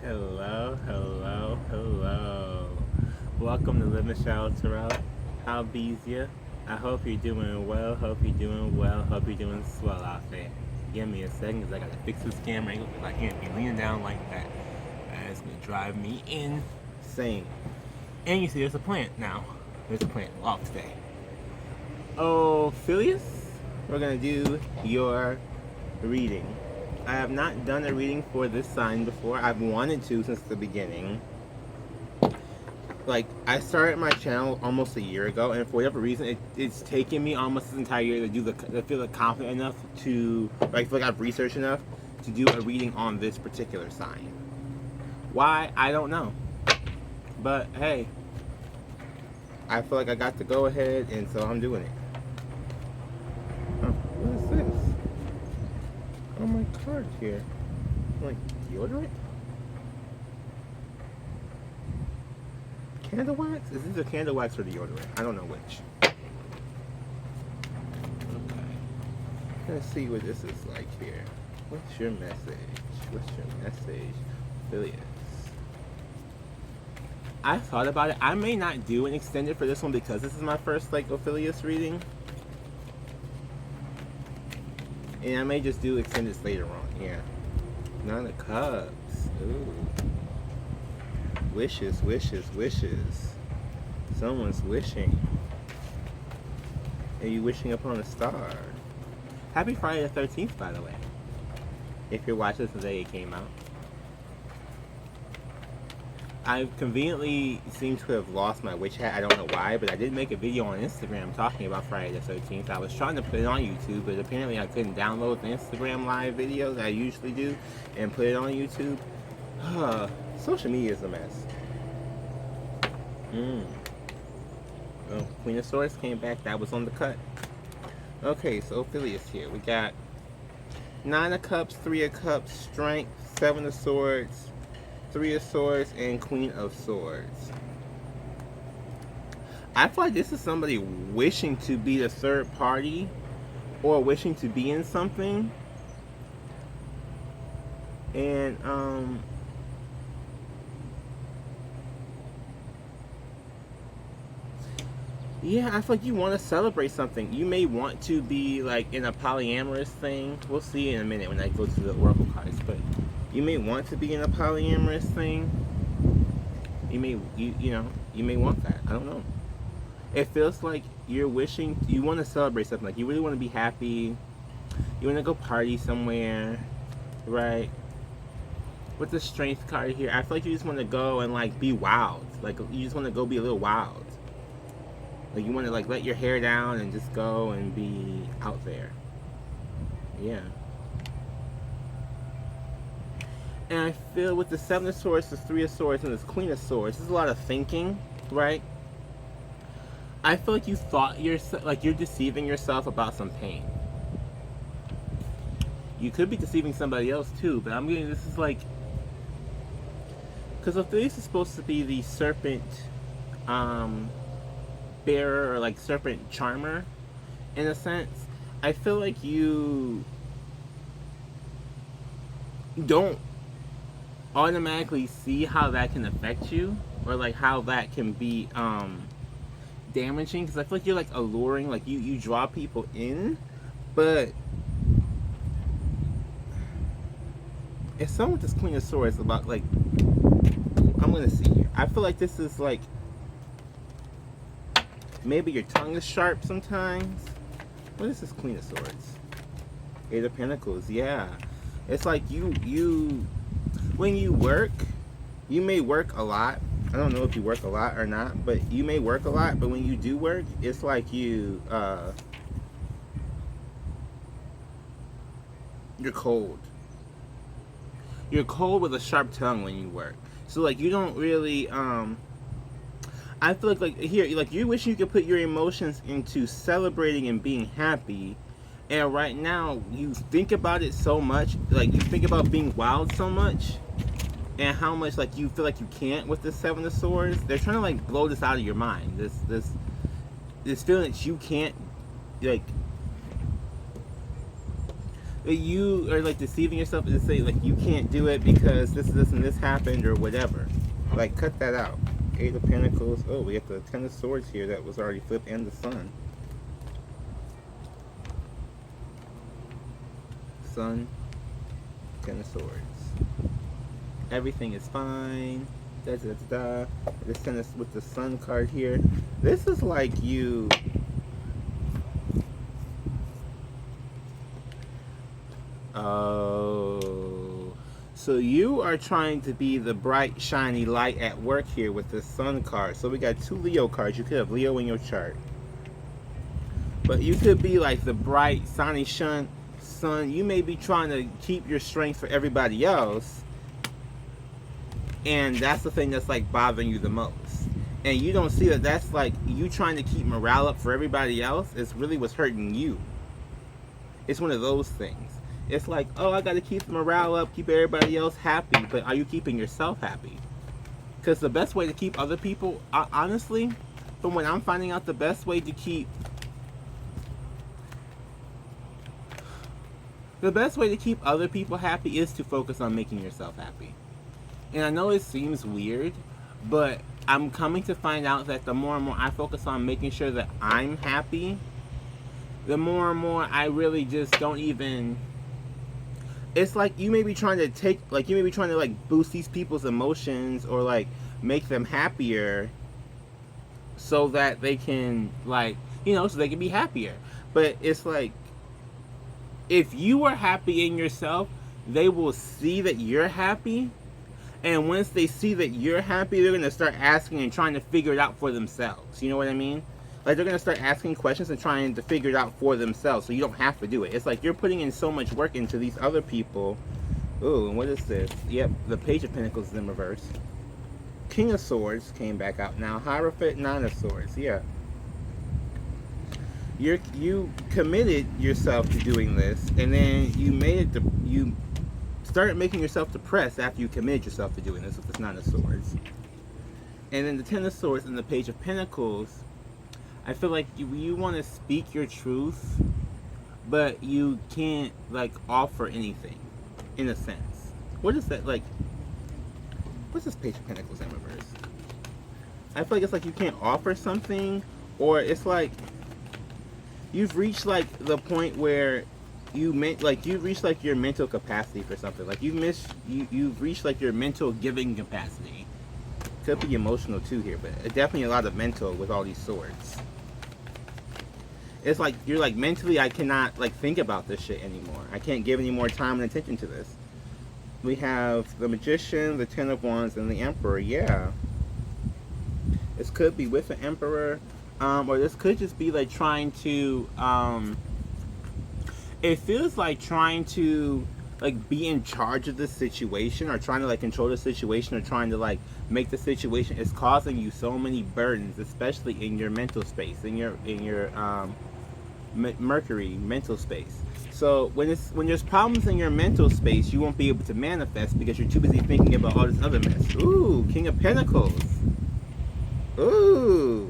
Hello, hello, hello. Welcome to Live Michelle Terrell. How bees ya? I hope you're doing well, hope you're doing well, hope you're doing swell out there. Give me a second because I gotta fix this camera angle because I can't be leaning down like that. That's gonna drive me insane. And you see there's a plant now. There's a plant off today. Oh, Phileas, we're gonna do your reading. I have not done a reading for this sign before. I've wanted to since the beginning. Like, I started my channel almost a year ago, and for whatever reason, it's taken me almost this entire year to feel confident enough to, like, feel like I've researched enough to do a reading on this particular sign. Why? I don't know. But, hey, I feel like I got to go ahead, and so I'm doing it. Oh, what is this? Oh, my card here. Like, deodorant? Candle wax? Is this a candle wax or deodorant? I don't know which. Okay. Let's see what this is like here. What's your message? What's your message? Phileas. I thought about it. I may not do an extended for this one because this is my first, like, Phileas reading. And I may just do extended later on. Yeah. Nine of Cups. Ooh. Wishes, wishes, wishes. Someone's wishing. Are you wishing upon a star? Happy Friday the 13th, by the way. If you're watching this the day it came out. I conveniently seem to have lost my witch hat. I don't know why, but I did make a video on Instagram talking about Friday the 13th. I was trying to put it on YouTube, but apparently I couldn't download the Instagram live video that I usually do and put it on YouTube. Social media is a mess. Oh, Queen of Swords came back. That was on the cut. Okay, so Phileas here. We got Nine of Cups, Three of Cups, Strength, Seven of Swords, Three of Swords, and Queen of Swords. I feel like this is somebody wishing to be the third party or wishing to be in something. And, yeah, I feel like you want to celebrate something. You may want to be, like, in a polyamorous thing. We'll see in a minute when I go to the Oracle cards, but you may want to be in a polyamorous thing. You may, you may want that. I don't know. It feels like you're wishing, you want to celebrate something. Like, you really want to be happy. You want to go party somewhere, right? With the Strength card here, I feel like you just want to go and, like, be wild. Like, you just want to go be a little wild. Like, you want to, like, let your hair down and just go and be out there. Yeah. And I feel with the Seven of Swords, the Three of Swords, and this Queen of Swords, there's a lot of thinking, right? I feel like you thought like you're deceiving yourself about some pain. You could be deceiving somebody else too, but I'm getting, this is like, because if this is supposed to be the serpent bearer, or like serpent charmer, in a sense, I feel like you don't automatically see how that can affect you, or like how that can be damaging, because I feel like you're like alluring, like you draw people in, but it's something with this Queen of Swords about, like, I'm gonna see here. I feel like this is like, maybe your tongue is sharp sometimes. What is this Queen of Swords? Eight of Pentacles, yeah. It's like you when you work, you may work a lot. I don't know if you work a lot or not, but you may work a lot, but when you do work, it's like you're cold. You're cold with a sharp tongue when you work. So, like, you don't really, I feel like here, like, you wish you could put your emotions into celebrating and being happy, and right now, you think about it so much, like, you think about being wild so much, and how much, like, you feel like you can't with the Seven of Swords. They're trying to, like, blow this out of your mind, this feeling that you can't, like, you are like deceiving yourself and say like you can't do it because this and this happened or whatever. Like cut that out. Eight of Pentacles. Oh, we have the Ten of Swords here that was already flipped, and the Sun. Sun, Ten of Swords. Everything is fine. Da da da da. This Ten of with the Sun card here. This is like you. Oh, so you are trying to be the bright, shiny light at work here with the Sun card. So we got two Leo cards. You could have Leo in your chart, but you could be like the bright, sunny sun. You may be trying to keep your strength for everybody else, and that's the thing that's like bothering you the most. And you don't see that that's like you trying to keep morale up for everybody else. It's really what's hurting you. It's one of those things. It's like, oh, I got to keep the morale up, keep everybody else happy, but are you keeping yourself happy? Because the best way to keep other people, honestly, from what I'm finding out, the best way to keep other people happy is to focus on making yourself happy. And I know it seems weird, but I'm coming to find out that the more and more I focus on making sure that I'm happy, the more and more I really just don't even... It's like you may be trying to like boost these people's emotions or like make them happier so that they can like, so they can be happier. But it's like, if you are happy in yourself, they will see that you're happy. And once they see that you're happy, they're going to start asking and trying to figure it out for themselves. You know what I mean? Like, they're going to start asking questions and trying to figure it out for themselves, so you don't have to do it. It's like you're putting in so much work into these other people. Ooh, and what is this? Yep, the Page of Pentacles is in reverse. King of Swords came back out now. Hierophant, Nine of Swords, yeah. You committed yourself to doing this, and then you started making yourself depressed after you committed yourself to doing this with this Nine of Swords. And then the Ten of Swords and the Page of Pentacles, I feel like you want to speak your truth, but you can't like offer anything, in a sense. What is that like? What's this Page of Pentacles in reverse? I feel like it's like you can't offer something, or it's like you've reached like the point where you've reached like your mental capacity for something. Like you've reached like your mental giving capacity. Could be emotional too here, but definitely a lot of mental with all these swords. It's like you're like mentally, I cannot like think about this shit anymore. I can't give any more time and attention to this. We have the Magician, the Ten of Wands, and the Emperor. Yeah, this could be with the Emperor, or this could just be like trying to. It feels like trying to like be in charge of the situation, or trying to like control the situation, or trying to like make the situation. It's causing you so many burdens, especially in your mental space, in your Mercury mental space. So when there's problems in your mental space, you won't be able to manifest because you're too busy thinking about all this other mess. Ooh, King of Pentacles. Ooh.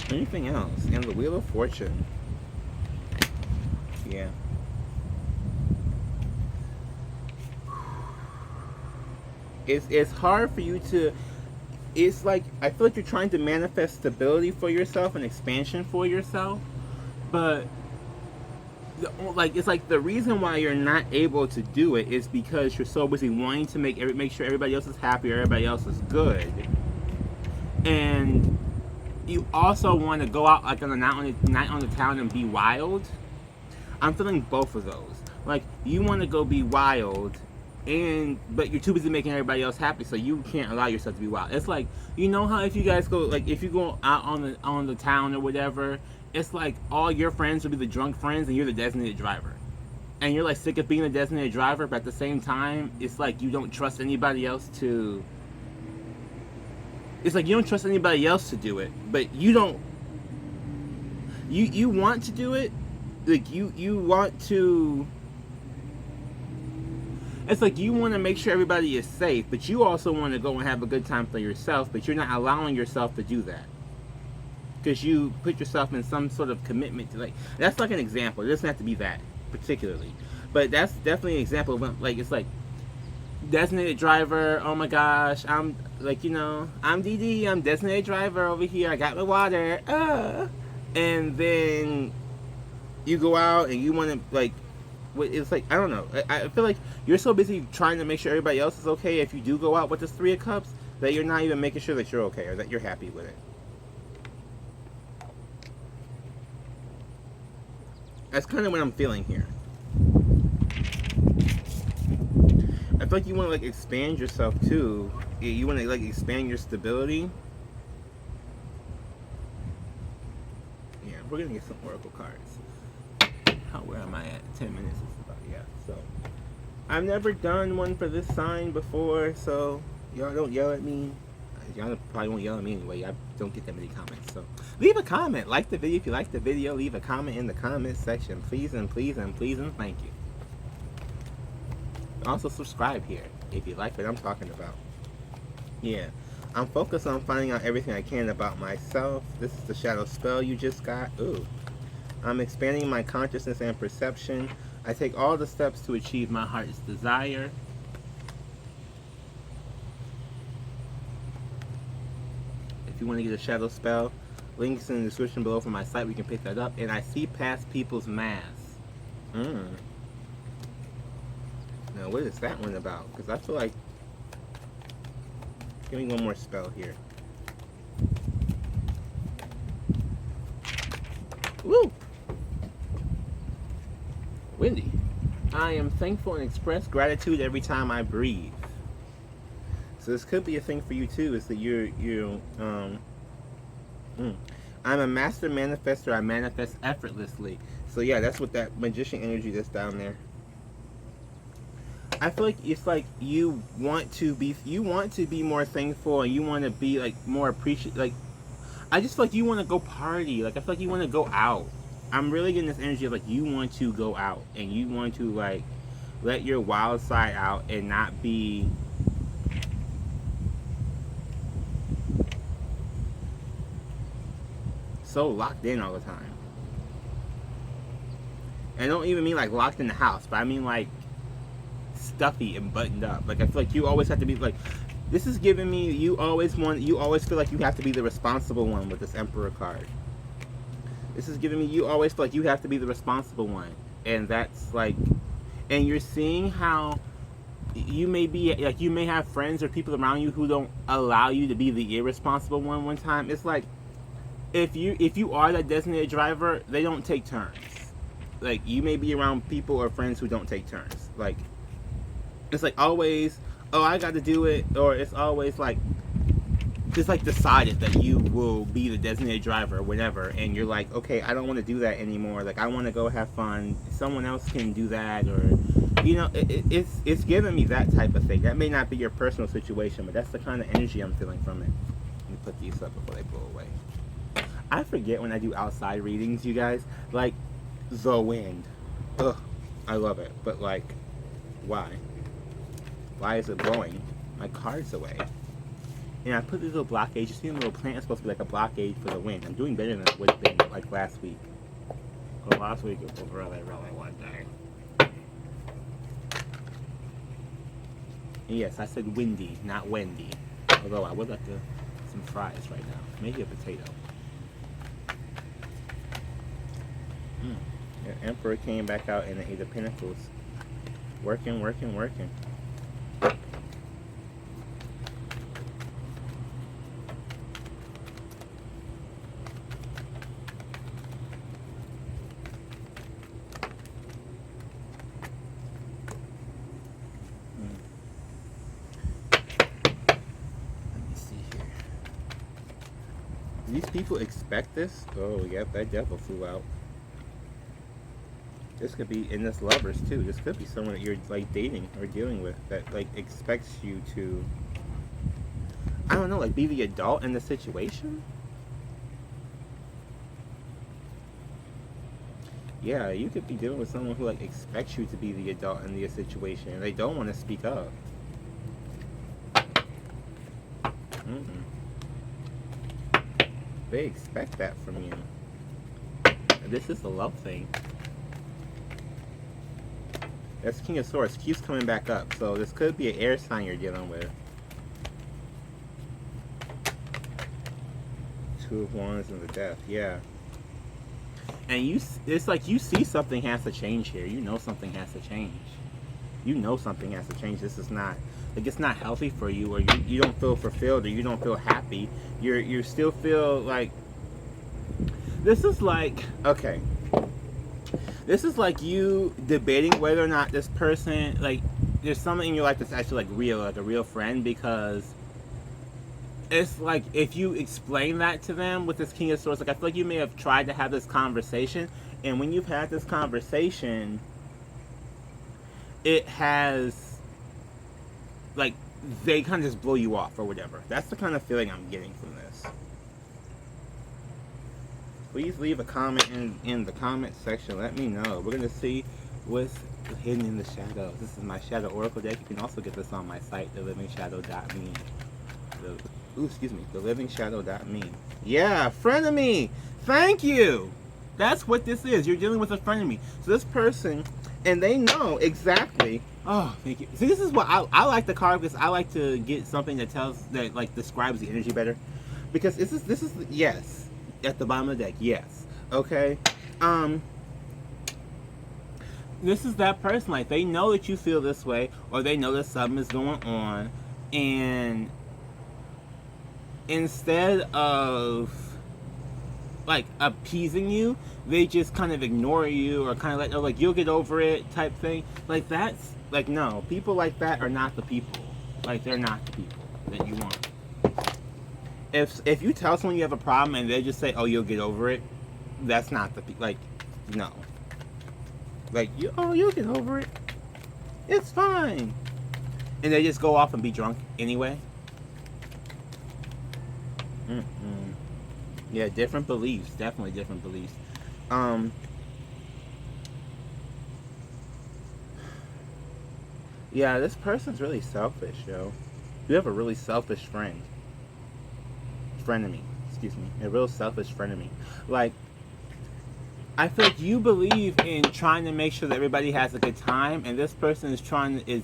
Anything else? And the Wheel of Fortune. Yeah. It's hard for you to. It's like, I feel like you're trying to manifest stability for yourself and expansion for yourself, but it's like the reason why you're not able to do it is because you're so busy wanting to make sure everybody else is happy or everybody else is good, and you also want to go out like on a night on the town and be wild. I'm feeling both of those. Like, you want to go be wild, but you're too busy making everybody else happy, so you can't allow yourself to be wild. It's like, you know how if you guys go, like if you go out on the town or whatever, it's like all your friends will be the drunk friends and you're the designated driver. And you're like sick of being the designated driver, but at the same time, it's like you don't trust anybody else to. It's like you don't trust anybody else to do it, but you don't. You want to do it, like you want to. It's like you want to make sure everybody is safe, but you also want to go and have a good time for yourself, but you're not allowing yourself to do that. because you put yourself in some sort of commitment to, like, that's like an example. It doesn't have to be that particularly, but that's definitely an example of when, like, it's like designated driver. Oh my gosh, I'm like, you know, I'm DD, I'm designated driver over here, I got my water, and then you go out and you want to, like, it's like, I don't know, I feel like you're so busy trying to make sure everybody else is okay if you do go out with this 3 of Cups, that you're not even making sure that you're okay or that you're happy with it. That's kind of what I'm feeling here. I feel like you want to, like, expand yourself too. You want to, like, expand your stability. Yeah, we're gonna get some oracle cards. Where am I at? 10 minutes is about, yeah. So I've never done one for this sign before, so y'all don't yell at me. Y'all probably won't yell at me anyway. I don't get that many comments. So leave a comment. Like the video if you like the video. Leave a comment in the comment section. Please and please and please and thank you. Also subscribe here if you like what I'm talking about. Yeah. I'm focused on finding out everything I can about myself. This is the shadow spell you just got. Ooh. I'm expanding my consciousness and perception. I take all the steps to achieve my heart's desire. If you want to get a shadow spell, links in the description below for my site. We can pick that up. And I see past people's masks. Now, what is that one about? Because I feel like... Give me one more spell here. Woo! Windy. I am thankful and express gratitude every time I breathe. So this could be a thing for you too, is that I'm a master manifester. I manifest effortlessly. So yeah, that's what that magician energy that's down there. I feel like it's like you want to be more thankful, and you want to be, like, more appreciative. Like, I just feel like you want to go party. Like, I feel like you want to go out. I'm really getting this energy of, like, you want to go out and you want to, like, let your wild side out and not be so locked in all the time. And I don't even mean, like, locked in the house, but I mean, like, stuffy and buttoned up. Like, I feel like you always have to be, like, this is giving me, you always feel like you have to be the responsible one with this Emperor card. This is giving me, you always feel like you have to be the responsible one. And that's, like, and you're seeing how you may be, like, you may have friends or people around you who don't allow you to be the irresponsible one time. It's like, if you are that designated driver, they don't take turns. Like, you may be around people or friends who don't take turns. Like, it's like always, oh, I got to do it, or it's always like, just like decided that you will be the designated driver or whatever, and you're like, okay, I don't want to do that anymore. Like, I want to go have fun. Someone else can do that, or, you know, it's giving me that type of thing. That may not be your personal situation, but that's the kind of energy I'm feeling from it. Let me put these up before they blow away. I forget when I do outside readings, you guys. Like, the wind. Ugh, I love it. But, like, why? Why is it blowing my cards away? And I put these little blockades. You see the little plant is supposed to be like a blockade for the wind. I'm doing better than it would have been, like, last week. Well, last week it was really, really one day. And yes, I said windy, not Wendy. Although I would like some fries right now. Maybe a potato. The Emperor came back out in the Eight of Pentacles. Working, working, working. These people expect this? Oh, yep, that devil flew out. This could be, and this lovers too. This could be someone that you're, like, dating or dealing with that, like, expects you to, I don't know, like, be the adult in the situation? Yeah, you could be dealing with someone who, like, expects you to be the adult in the situation, and they don't want to speak up. They expect that from you. This is the love thing. That's King of Swords. Keeps coming back up. So this could be an air sign you're dealing with. Two of Wands and the Death. Yeah. And it's like you see something has to change here. You know something has to change. You know something has to change. This is not, like, it's not healthy for you, or you don't feel fulfilled, or you don't feel happy. You still feel like, this is like, okay. This is like you debating whether or not this person, like, there's something in your life that's actually like real, like a real friend, because it's like if you explain that to them with this King of Swords, like I feel like you may have tried to have this conversation, and when you've had this conversation, it has, like, they kind of just blow you off or whatever. That's the kind of feeling I'm getting from this. Please leave a comment in the comment section. Let me know. We're going to see what's hidden in the shadows. This is my Shadow Oracle deck. You can also get this on my site, thelivingshadow.me. thelivingshadow.me. Yeah, Frienemy! Thank you! That's what this is. You're dealing with a Frienemy. So this person, and they know exactly. Oh, thank you. See, this is what I like the card, because I like to get something that like describes the energy better. Because this is yes. At the bottom of the deck, yes. Okay. This is that person, like, they know that you feel this way, or they know that something is going on, and instead of like appeasing you, they just kind of ignore you, or kind of like you'll get over it type thing. Like, that's like, no, people like that are not the people. Like, they're not the people that you want. If you tell someone you have a problem and they just say, oh, you'll get over it, that's not the, like, no. Like, you'll get over it. It's fine. And they just go off and be drunk anyway. Yeah, different beliefs. Definitely different beliefs. Yeah, this person's really selfish, yo. You have a really selfish friend. Frienemy, excuse me, a real selfish frenemy. Like, I feel like you believe in trying to make sure that everybody has a good time, and this person is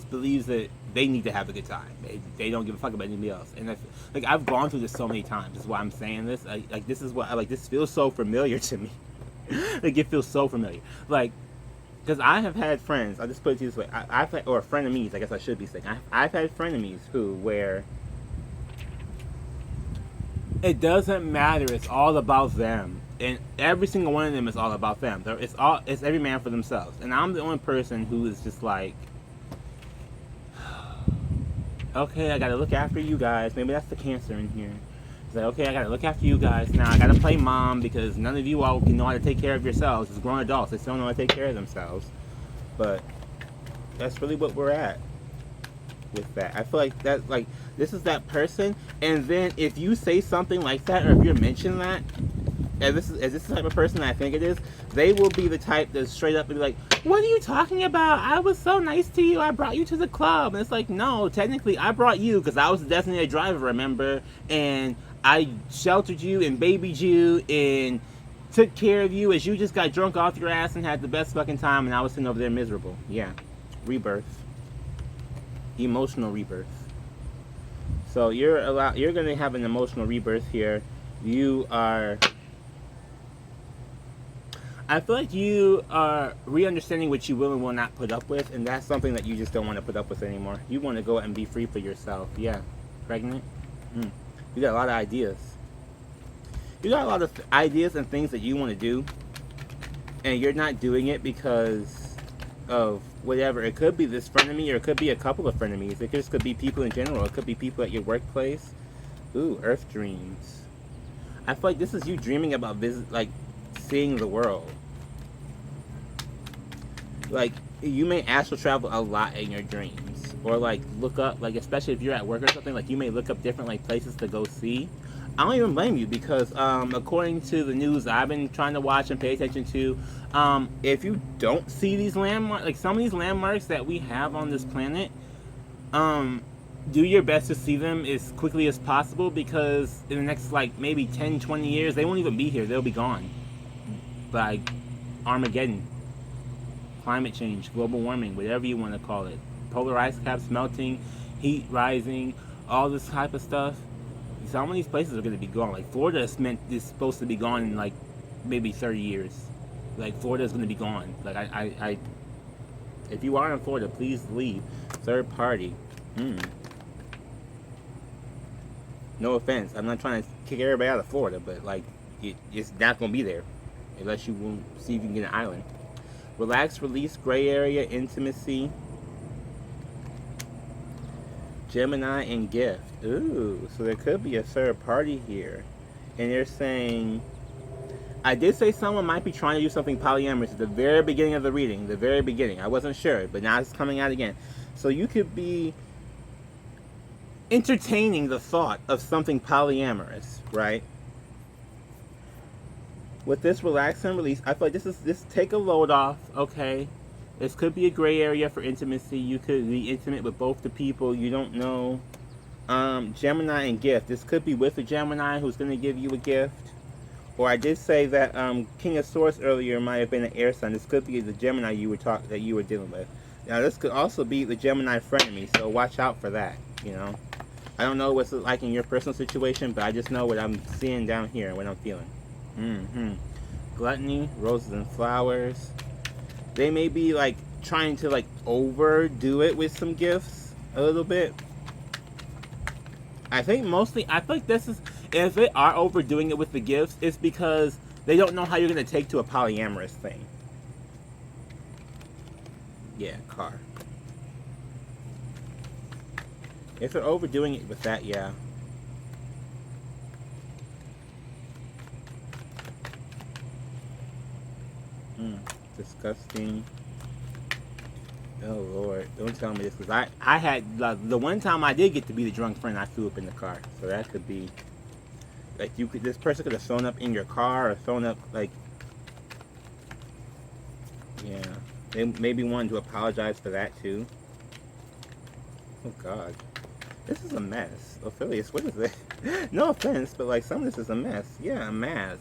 believes that they need to have a good time. They don't give a fuck about anybody else. And like, I've gone through this so many times. That's why I'm saying this. Like, this is what this feels so familiar to me. Like, it feels so familiar. Like, because I have had friends. I'll just put it this way. I've had, or frenemies, I guess I should be saying. I've had frenemies where it doesn't matter. It's all about them, and every single one of them is all about them. It's every man for themselves. And I'm the only person who is just like, okay, I gotta look after you guys. Maybe that's the Cancer in here. It's like, okay, I gotta look after you guys now. I gotta play mom because none of you all can know how to take care of yourselves. As grown adults, they still don't know how to take care of themselves. But that's really what we're at with that. I feel like that, like, this is that person, and then if you say something like that, or if you're mentioning that, and this is the type of person I think it is, they will be the type that straight up be like, what are you talking about? I was so nice to you. I brought you to the club. And it's like, no, technically I brought you because I was the designated driver, remember? And I sheltered you and babied you and took care of you as you just got drunk off your ass and had the best fucking time, and I was sitting over there miserable. Yeah. Rebirth. Emotional rebirth. So you're going to have an emotional rebirth here. You are, I feel like you are re-understanding what you will and will not put up with, and that's something that you just don't want to put up with anymore. You want to go out and be free for yourself. Yeah. Pregnant? You got a lot of ideas. You got a lot of ideas and things that you want to do, and you're not doing it because of whatever. It could be this frenemy, or it could be a couple of frenemies. It just could be people in general. It could be people at your workplace. Ooh, Earth dreams. I feel like this is you dreaming about seeing the world. Like, you may astral travel a lot in your dreams, or like look up, like, especially if you're at work or something, like you may look up different like places to go see. I don't even blame you, because according to the news I've been trying to watch and pay attention to, if you don't see these landmarks, like some of these landmarks that we have on this planet, do your best to see them as quickly as possible, because in the next like maybe 10-20 years they won't even be here. They'll be gone by Armageddon, climate change, global warming, whatever you want to call it, polar ice caps melting, heat rising, all this type of stuff. Some of these places are going to be gone. Like Florida is supposed to be gone in like maybe 30 years. Like Florida is going to be gone. Like I if you are in Florida, please leave. Third party. No offense, I'm not trying to kick everybody out of Florida, but like it's not going to be there unless you will see if you can get an island. Relax, release, gray area, intimacy, Gemini, and gift. Ooh, so there could be a third party here. And they're saying, I did say someone might be trying to do something polyamorous at the very beginning of the reading. The very beginning. I wasn't sure, but now it's coming out again. So you could be entertaining the thought of something polyamorous, right? With this relax and release, I feel like this take a load off, okay? This could be a gray area for intimacy. You could be intimate with both the people. You don't know. Gemini and gift. This could be with a Gemini who's going to give you a gift. Or I did say that King of Swords earlier might have been an air sign. This could be the Gemini that you were dealing with. Now this could also be the Gemini Frienemy, so watch out for that, you know. I don't know what's like in your personal situation, but I just know what I'm seeing down here and what I'm feeling. Gluttony, roses and flowers. They may be like trying to like overdo it with some gifts a little bit. I think mostly, I feel like this is, if they are overdoing it with the gifts, it's because they don't know how you're going to take to a polyamorous thing. Yeah, car. If they're overdoing it with that, yeah. Disgusting. Oh Lord, don't tell me this, because I had the one time I did get to be the drunk friend, I threw up in the car. So that could be like this person could have thrown up in your car or thrown up like, yeah. They maybe wanted to apologize for that too. Oh God, this is a mess. Ophelius, what is it? No offense, but like some of this is a mess. Yeah, a mess.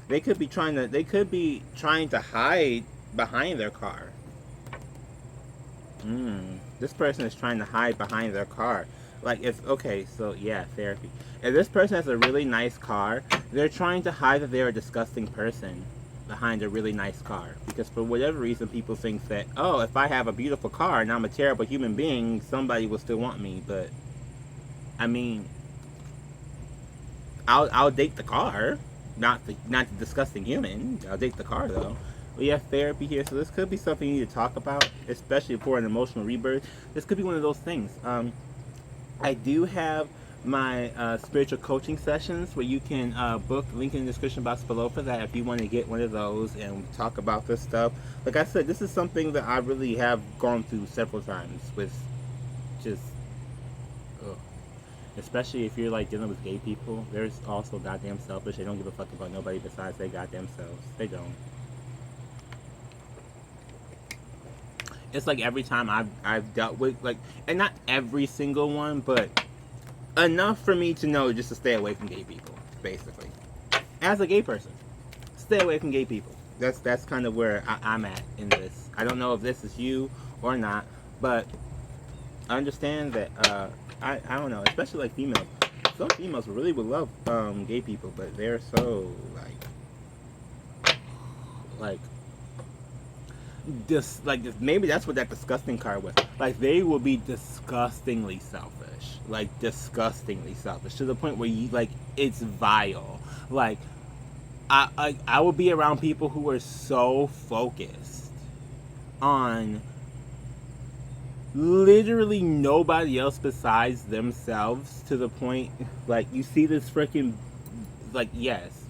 They could be trying to hide behind their car. This person is trying to hide behind their car. Like okay, so yeah, therapy. If this person has a really nice car, they're trying to hide that they're a disgusting person behind a really nice car. Because for whatever reason, people think that, oh, if I have a beautiful car and I'm a terrible human being, somebody will still want me. But I mean, I'll date the car, not the disgusting human. I'll date the car though. We have therapy here, so this could be something you need to talk about, especially for an emotional rebirth. This could be one of those things. I do have my spiritual coaching sessions where you can book, link in the description box below for that if you want to get one of those and talk about this stuff. Like I said, this is something that I really have gone through several times with just, especially if you're like dealing with gay people. They're also goddamn selfish. They don't give a fuck about nobody besides they goddamn selves. They don't. It's like every time I've dealt with, like, and not every single one, but enough for me to know just to stay away from gay people, basically. As a gay person, stay away from gay people. That's kind of where I'm at in this. I don't know if this is you or not, but I understand that, I don't know, especially like females. Some females really would love gay people, but they're so, like, maybe that's what that disgusting card was. Like, they will be disgustingly selfish, like disgustingly selfish to the point where you like it's vile. Like, I will be around people who are so focused on literally nobody else besides themselves, to the point like you see this freaking, like, yes,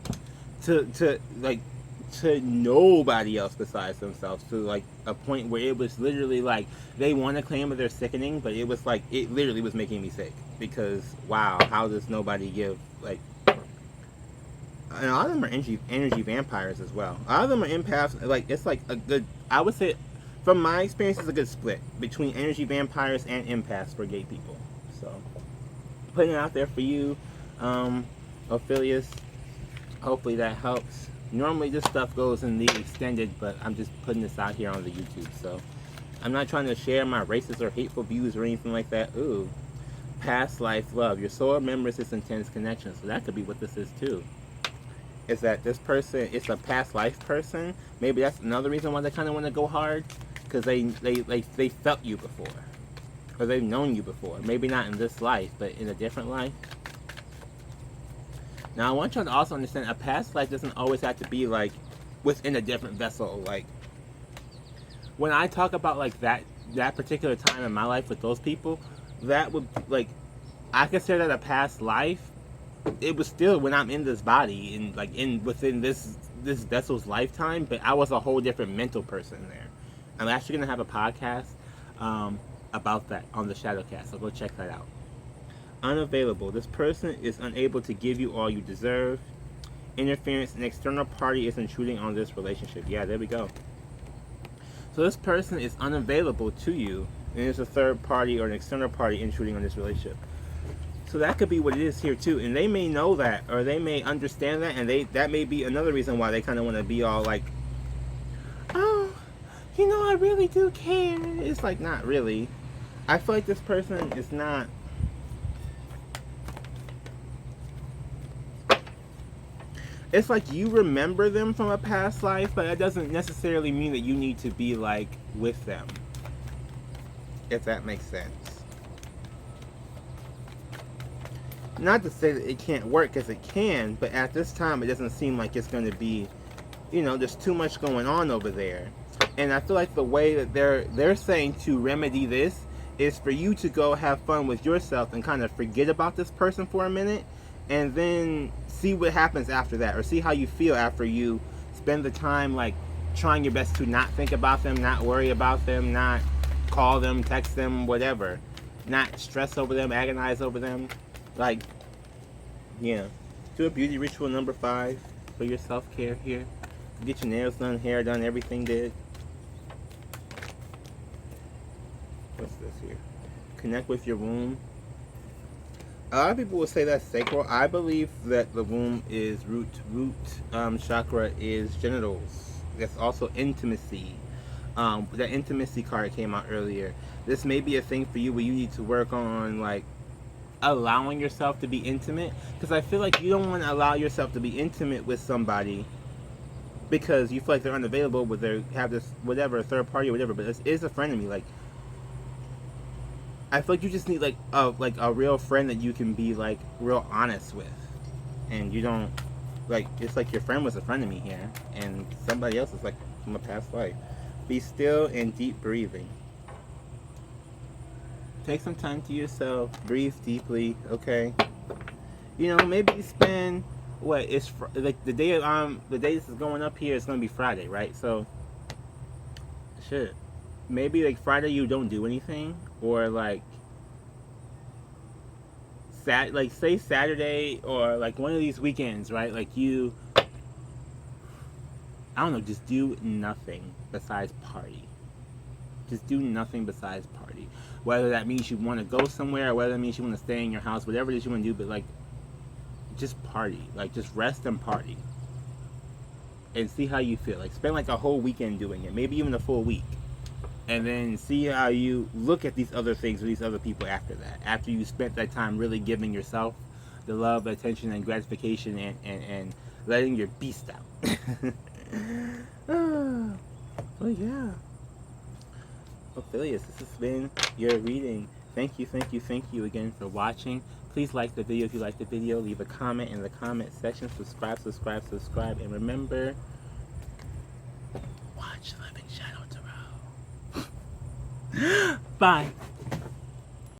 to nobody else besides themselves, to like a point where it was literally like they want to claim that they're sickening, but it was like it literally was making me sick, because wow, how does nobody give, like, and a lot of them are energy vampires as well. A lot of them are empaths. Like, it's like a good, I would say from my experience, it's a good split between energy vampires and empaths for gay people. So, putting it out there for you, Ophelius. Hopefully that helps. Normally this stuff goes in the extended, but I'm just putting this out here on the YouTube. So, I'm not trying to share my racist or hateful views or anything like that. Ooh. Past life love. Your soul remembers this intense connection. So that could be what this is too. Is that this person is a past life person? Maybe that's another reason why they kind of want to go hard, because they felt you before, or they've known you before. Maybe not in this life, but in a different life. Now I want you to also understand a past life doesn't always have to be like within a different vessel. Like when I talk about like that particular time in my life with those people, that would like I consider that a past life. It was still when I'm in this body and like within this vessel's lifetime, but I was a whole different mental person there. I'm actually gonna have a podcast about that on the Shadowcast, so go check that out. Unavailable. This person is unable to give you all you deserve. Interference. An external party is intruding on this relationship. Yeah, there we go. So this person is unavailable to you, and there's a third party or an external party intruding on this relationship. So that could be what it is here too, and they may know that, or they may understand that, and that may be another reason why they kind of want to be all like, oh, you know, I really do care. It's like, not really. I feel like this person is not. It's like you remember them from a past life, but that doesn't necessarily mean that you need to be like with them. If that makes sense. Not to say that it can't work, because it can, but at this time it doesn't seem like it's going to be, you know, there's too much going on over there. And I feel like the way that they're saying to remedy this is for you to go have fun with yourself and kind of forget about this person for a minute, and then see what happens after that, or see how you feel after you spend the time like trying your best to not think about them, not worry about them, not call them, text them, whatever, not stress over them, agonize over them. Like, yeah, do a beauty ritual number 5 for your self-care here. Get your nails done, hair done, everything did. What's this here? Connect with your womb. A lot of people will say that's sacral. I believe that the womb is root chakra is genitals. That's also intimacy. That intimacy card came out earlier. This may be a thing for you where you need to work on like allowing yourself to be intimate, because I feel like you don't want to allow yourself to be intimate with somebody because you feel like they're unavailable, but they have this whatever third party or whatever. But this is a frenemy. Like I feel like you just need like a real friend that you can be like real honest with, and you don't like it's like your friend was a frenemy here, and somebody else is like from a past life. Be still and deep breathing. Take some time to yourself. Breathe deeply. Okay. You know, maybe spend what it's like the day this is going up here is gonna be Friday, right? So, shit. Maybe like Friday you don't do anything, or like say Saturday or like one of these weekends, right? Like you, I don't know, just do nothing besides party. Just do nothing besides party. Whether that means you want to go somewhere, or whether that means you want to stay in your house, whatever it is you want to do, but like, just party. Like, just rest and party. And see how you feel. Like, spend like a whole weekend doing it. Maybe even a full week. And then see how you look at these other things with these other people after that. After you spent that time really giving yourself the love, attention, and gratification, and letting your beast out. Oh, yeah. Ophelius, this has been your reading. Thank you again for watching. Please like the video if you like the video. Leave a comment in the comment section. Subscribe, and remember, watch Living Shadow Tarot. Bye.